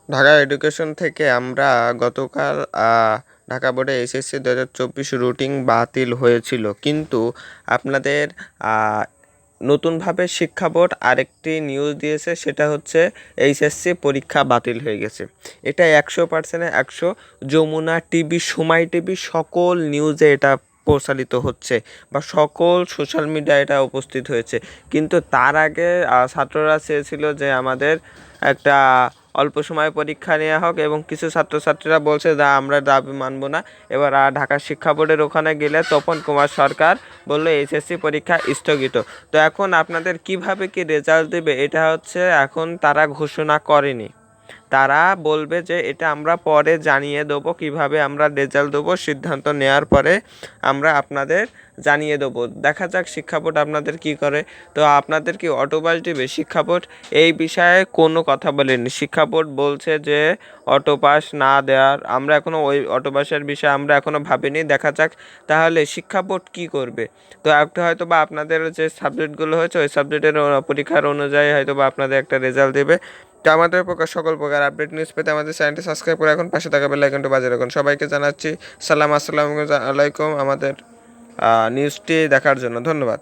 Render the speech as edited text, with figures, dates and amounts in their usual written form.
Dhaka education থেকে আমরা গতকাল ঢাকা বোর্ডে এসএসসি ২০২৪ রুটিন বাতিল হয়েছিল, কিন্তু আপনাদের নতুনভাবে শিক্ষা বোর্ড আরেকটি নিউজ দিয়েছে, সেটা হচ্ছে এইচএসসি পরীক্ষা বাতিল হয়ে গেছে। এটা ১০০%-এ ১০০। যমুনা টিভি, সময় টিভি সকল নিউজে এটা প্রচারিত হচ্ছে বা সকল সোশ্যাল মিডিয়ায় এটা উপস্থিত হয়েছে। কিন্তু তার আগে ছাত্ররা চেয়েছিল যে আমাদের একটা অল্প সময় পরীক্ষা নেওয়া হোক, এবং কিছু ছাত্রছাত্রীরা বলছে যে আমরা দাবি মানব না। এবার ঢাকা শিক্ষা বোর্ডের ওখানে গেলে তপন কুমার সরকার বললো এইচএসসি পরীক্ষা স্থগিত। তো এখন আপনাদের কিভাবে কি রেজাল্ট দেবে, এটা হচ্ছে এখন তারা ঘোষণা করেনি। তারা বলবে যে এটা আমরা পরে জানিয়ে দেবো, কিভাবে আমরা রেজাল্ট দেবো সিদ্ধান্ত নেওয়ার পরে আমরা আপনাদের জানিয়ে দেবো। দেখা যাক শিক্ষা বোর্ড আপনাদের কি করে। তো আপনাদের কি অটো পাস দিবে শিক্ষা বোর্ড? এই বিষয়ে কোনো কথা বলেনি। শিক্ষা বোর্ড বলছে যে অটো পাস না দেওয়ার, আমরা এখনও ওই অটো পাসের বিষয়ে আমরা এখনও ভাবিনি। দেখা যাক তাহলে শিক্ষা বোর্ড কী করবে। তো একটা হয়তো বা আপনাদের যে সাবজেক্টগুলো হয়েছে ওই সাবজেক্টের পরীক্ষার অনুযায়ী হয়তো বা আপনাদের একটা রেজাল্ট দেবে। তো আমাদের সকল প্রকার আপডেট নিউজ পেতে আমাদের চ্যানেলটি সাবস্ক্রাইব করে এখন পাশে থাকা বেল আইকনটি বাজিয়ে রাখুন। সবাইকে জানাচ্ছি সালাম, আসসালামু আলাইকুম আমাদের নিউজটি দেখার জন্য ধন্যবাদ।